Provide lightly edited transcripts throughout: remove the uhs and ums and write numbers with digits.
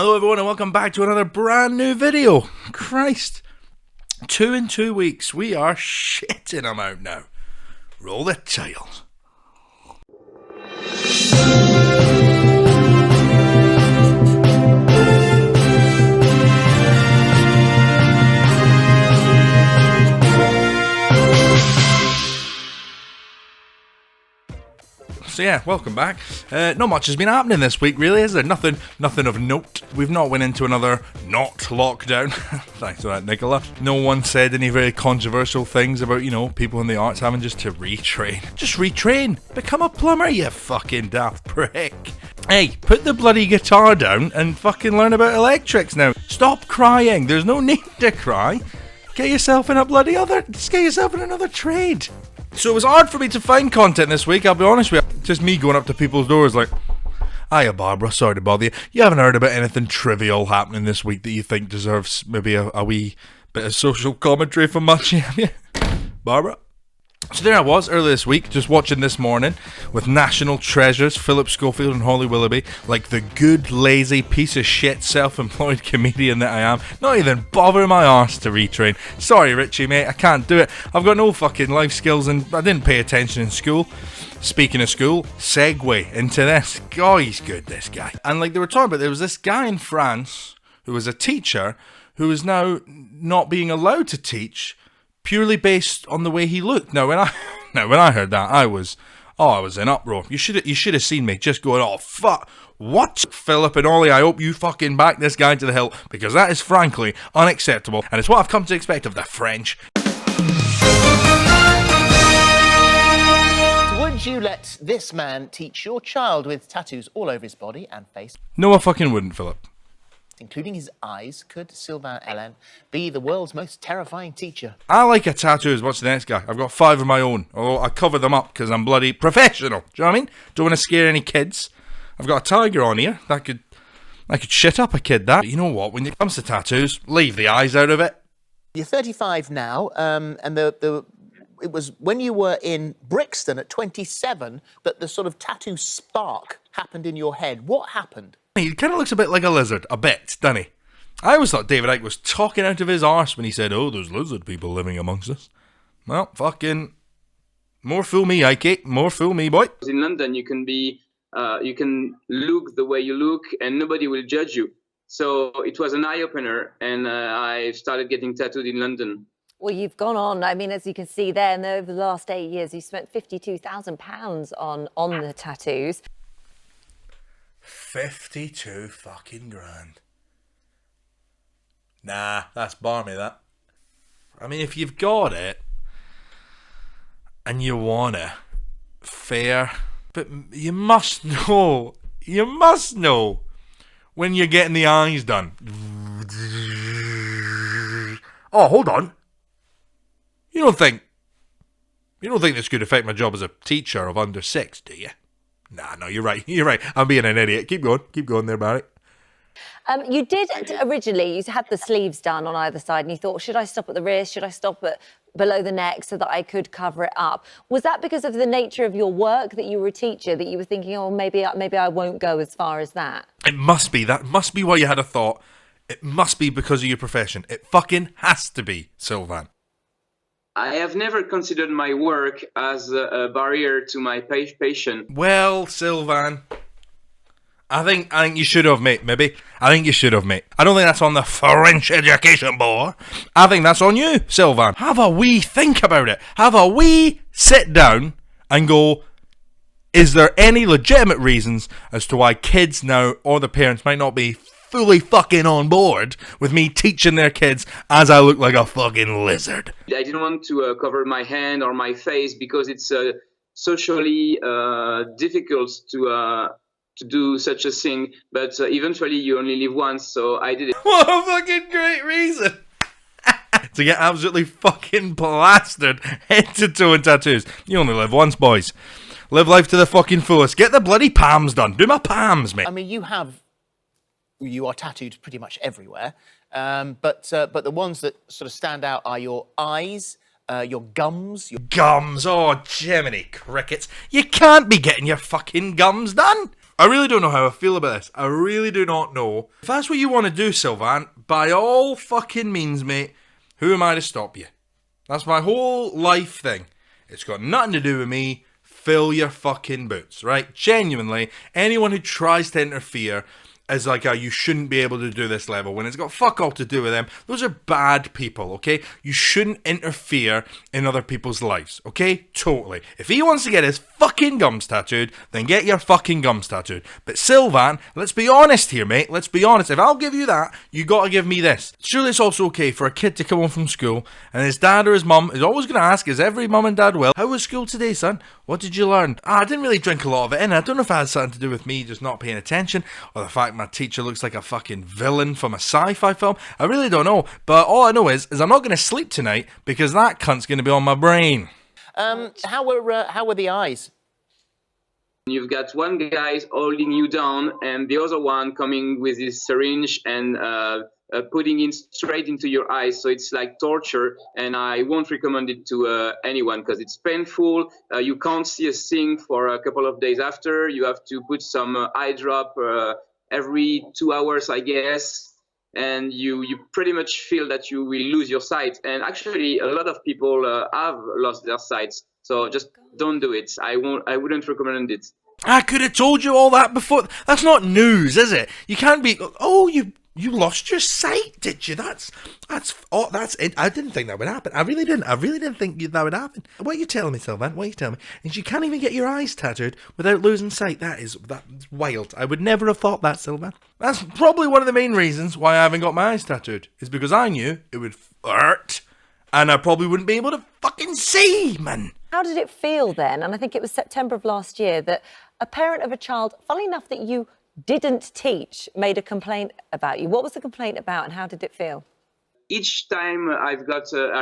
Hello everyone and welcome back to another brand new video. Christ. 2 in 2 weeks. We are shitting them out now. Roll the titles. So yeah, welcome back. Not much has been happening this week, really, is there? Nothing of note. We've not went into another not lockdown. Thanks for that, Nicola. No one said any very controversial things about, people in the arts having just to retrain. Just retrain. Become a plumber, you fucking daft prick. Hey, put the bloody guitar down and fucking learn about electrics now. Stop crying. There's no need to cry. Get yourself in just get yourself in another trade. So it was hard for me to find content this week, I'll be honest with you. Just me going up to people's doors like, "Hiya Barbara, sorry to bother you. You haven't heard about anything trivial happening this week that you think deserves maybe a wee bit of social commentary from Mutch, have you? Barbara?" So there I was earlier this week, just watching This Morning with national treasures Philip Schofield and Holly Willoughby, like the good, lazy, piece of shit, self-employed comedian that I am, not even bothering my arse to retrain. Sorry Richie mate, I can't do it. I've got no fucking life skills and I didn't pay attention in school. Speaking of school, segue into this. God, he's good, this guy. And like they were talking about, there was this guy in France who was a teacher who is now not being allowed to teach purely based on the way he looked. Now when I heard that, I was in uproar. You should have seen me just going, "Oh fuck, what?" Philip and Ollie, I hope you fucking back this guy to the hilt, because that is frankly unacceptable, and it's what I've come to expect of the French. Would you let this man teach your child with tattoos all over his body and face? No, I fucking wouldn't, Philip. Including his eyes, could Sylvain Hélène be the world's most terrifying teacher? I like a tattoo as much as the next guy. I've got 5 of my own, although I cover them up because I'm bloody professional. Do you know what I mean? Don't want to scare any kids. I've got a tiger on here. That could shit up a kid, that. But you know what? When it comes to tattoos, leave the eyes out of it. You're 35 now, and it was when you were in Brixton at 27 that the sort of tattoo spark happened in your head. What happened? He kind of looks a bit like a lizard, a bit, doesn't he? I always thought David Icke was talking out of his arse when he said, "Oh, there's lizard people living amongst us." Well, fucking, more fool me, Icke, more fool me, boy. In London, you can look the way you look and nobody will judge you. So it was an eye-opener, and I started getting tattooed in London. Well, you've gone on. I mean, as you can see there, and over the last 8 years, you spent £52,000 on the tattoos. 52 fucking grand. Nah, that's barmy, that. I mean, if you've got it and you want it, fair. But you must know when you're getting the eyes done. Oh, hold on. You don't think this could affect my job as a teacher of under 6, do you? Nah, no, you're right. I'm being an idiot. Keep going there, Barry. You did originally, you had the sleeves done on either side and you thought, should I stop at the wrist? Should I stop at below the neck so that I could cover it up? Was that because of the nature of your work, that you were a teacher, that you were thinking, oh, maybe I won't go as far as that? It must be. That must be why you had a thought. It must be because of your profession. It fucking has to be, Sylvain. I have never considered my work as a barrier to my patient. Well, Sylvain, I think you should have, mate, maybe. I think you should have, mate. I don't think that's on the French education board. I think that's on you, Sylvain. Have a wee think about it. Have a wee sit down and go, is there any legitimate reasons as to why kids now, or the parents, might not be fully fucking on board with me teaching their kids as I look like a fucking lizard? I didn't want to cover my hand or my face because it's socially difficult to do such a thing. But eventually you only live once, so I did it. What a fucking great reason to get absolutely fucking plastered head to toe in tattoos. You only live once, boys. Live life to the fucking fullest. Get the bloody palms done. Do my palms, mate. I mean, you are tattooed pretty much everywhere, but the ones that sort of stand out are your eyes, your gums. Gums? Oh, Jiminy Crickets. You can't be getting your fucking gums done. I really don't know how I feel about this. I really do not know. If that's what you want to do, Sylvain, by all fucking means, mate, who am I to stop you? That's my whole life thing. It's got nothing to do with me. Fill your fucking boots, right? Genuinely, anyone who tries to interfere is like you shouldn't be able to do this level when it's got fuck all to do with them. Those are bad people, okay? You shouldn't interfere in other people's lives, okay? Totally. If he wants to get his fucking gums tattooed, then get your fucking gums tattooed. But Sylvain, let's be honest here, mate. Let's be honest. If I'll give you that, you gotta give me this. Surely it's also okay for a kid to come home from school and his dad or his mum is always gonna ask, as every mum and dad will, how was school today, son? What did you learn? I didn't really drink a lot of it in. I don't know if it had something to do with me just not paying attention or the fact my teacher looks like a fucking villain from a sci-fi film. I really don't know. But all I know is I'm not going to sleep tonight because that cunt's going to be on my brain. How were the eyes? You've got one guy holding you down and the other one coming with his syringe and putting it straight into your eyes. So it's like torture, and I won't recommend it to anyone because it's painful. You can't see a thing for a couple of days after. You have to put some eye drop every 2 hours, I guess. And you pretty much feel that you will lose your sight. And actually, a lot of people have lost their sights. So just don't do it. I wouldn't recommend it. I could have told you all that before. That's not news, is it? You can't be, you lost your sight, did you? That's it. I didn't think that would happen. I really didn't think that would happen. What are you telling me, Sylvain? What are you telling me? And you can't even get your eyes tattooed without losing sight. That's wild. I would never have thought that, Sylvain. That's probably one of the main reasons why I haven't got my eyes tattooed. Is because I knew it would hurt, and I probably wouldn't be able to fucking see, man. How did it feel then? And I think it was September of last year that a parent of a child, funnily enough, that you didn't teach, made a complaint about you. What was the complaint about and how did it feel? Each time I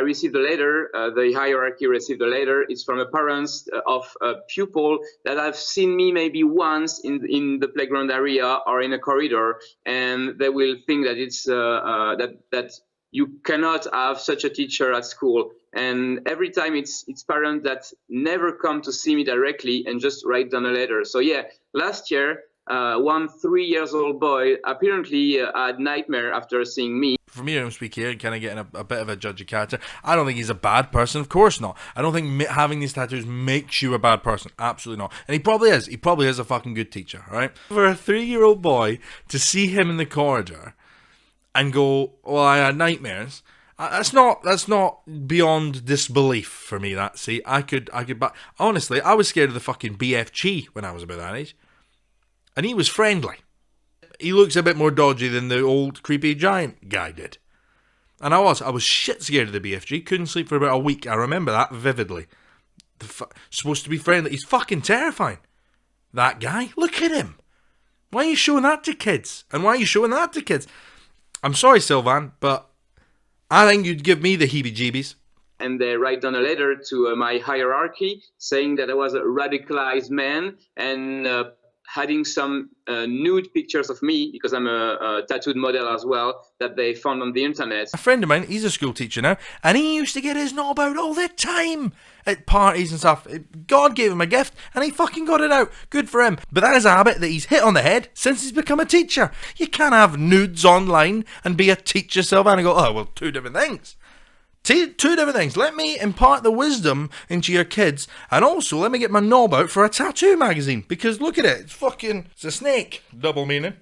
received a letter, the hierarchy received a letter. It's from a parents of a pupil that have seen me maybe once in the playground area or in a corridor, and they will think that it's that you cannot have such a teacher at school. And every time it's parents that never come to see me directly and just write down a letter. So yeah, last year, one 3-year-old boy apparently had nightmare after seeing me. For me, I speak here, kind of getting a bit of a judge of character. I don't think he's a bad person. Of course not. I don't think having these tattoos makes you a bad person. Absolutely not. And he probably is. He probably is a fucking good teacher, right? For a 3-year-old boy to see him in the corridor and go, well, I had nightmares. That's not beyond disbelief for me. That see, I could, but honestly, I was scared of the fucking BFG when I was about that age, and he was friendly. He looks a bit more dodgy than the old creepy giant guy did, and I was shit scared of the BFG. Couldn't sleep for about a week. I remember that vividly. Supposed to be friendly. He's fucking terrifying. That guy. Look at him. Why are you showing that to kids? And why are you showing that to kids? I'm sorry, Sylvain, but I think you'd give me the heebie-jeebies. And they write down a letter to my hierarchy saying that I was a radicalized man and having some nude pictures of me, because I'm a tattooed model as well, that they found on the internet. A friend of mine, he's a school teacher now, and he used to get his knob out all the time at parties and stuff. God gave him a gift, and he fucking got it out. Good for him. But that is a habit that he's hit on the head since he's become a teacher. You can't have nudes online and be a teacher, Sylvain, and go, oh, well, two different things. Two different things. Let me impart the wisdom into your kids, and also let me get my knob out for a tattoo magazine, because look at it. It's a snake. Double meaning.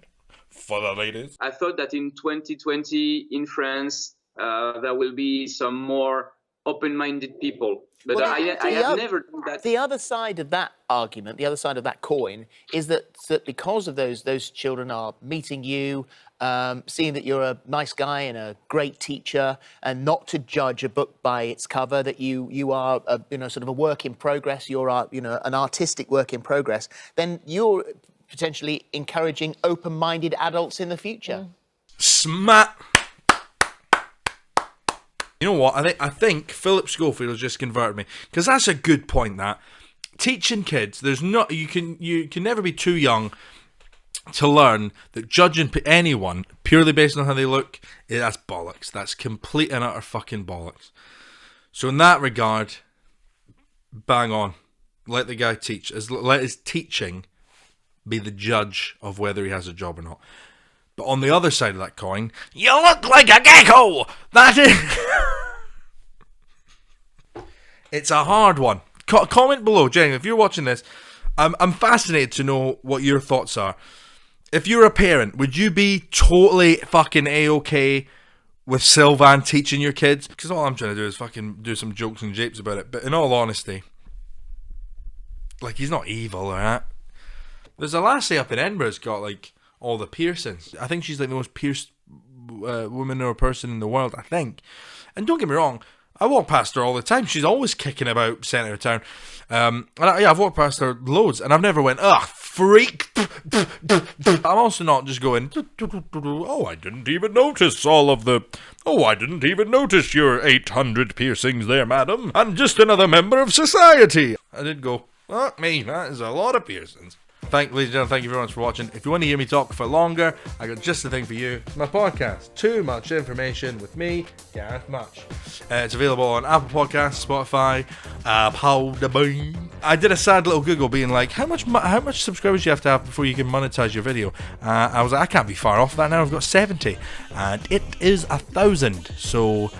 For the ladies. I thought that in 2020 in France, there will be some more open-minded people. But Well, I have never done that. The other side of that argument, the other side of that coin, is that because of those children are meeting you, seeing that you're a nice guy and a great teacher, and not to judge a book by its cover, that you are sort of a work in progress, you're an artistic work in progress, then you're potentially encouraging open-minded adults in the future. Smack. You know what? I think Philip Schofield has just converted me, because that's a good point. That teaching kids, you can never be too young to learn that judging anyone purely based on how they look, that's bollocks. That's complete and utter fucking bollocks. So in that regard, bang on. Let the guy teach. Let his teaching be the judge of whether he has a job or not. But on the other side of that coin, you look like a gecko! That is... It's a hard one. Comment below, Jenny, if you're watching this. I'm fascinated to know what your thoughts are. If you're a parent, would you be totally fucking A-okay with Sylvan teaching your kids? Because all I'm trying to do is fucking do some jokes and japes about it. But in all honesty, like, he's not evil or that. There's a lassie up in Edinburgh who's got, like, all the piercings. I think she's, like, the most pierced woman or person in the world, I think. And don't get me wrong, I walk past her all the time. She's always kicking about centre of town. I've walked past her loads, and I've never went, ugh, freak. I'm also not just going, oh, I didn't even notice I didn't even notice your 800 piercings there, madam. I'm just another member of society. I did go, fuck me, that is a lot of piercings. Ladies and gentlemen, thank you very much for watching. If you want to hear me talk for longer, I got just the thing for you. My podcast, Too Much Information with me, Gareth Mutch. It's available on Apple Podcasts, Spotify, Podbean. I did a sad little Google being like, how much subscribers do you have before you can monetize your video? I was like, I can't be far off that now. I've got 70, and it is 1,000. So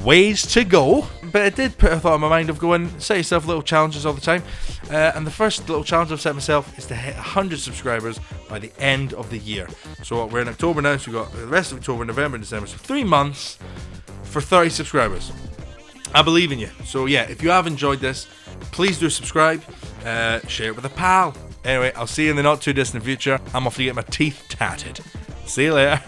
ways to go, but it did put a thought in my mind of going, set yourself little challenges all the time, and the first little challenge I've set myself is to hit 100 subscribers by the end of the year. So we're in October now, so we've got the rest of October, November, December, so 3 months for 30 subscribers. I believe in you. So yeah, if you have enjoyed this, please do subscribe, share it with a pal. Anyway, I'll see you in the not too distant future. I'm off to get my teeth tatted. See you later.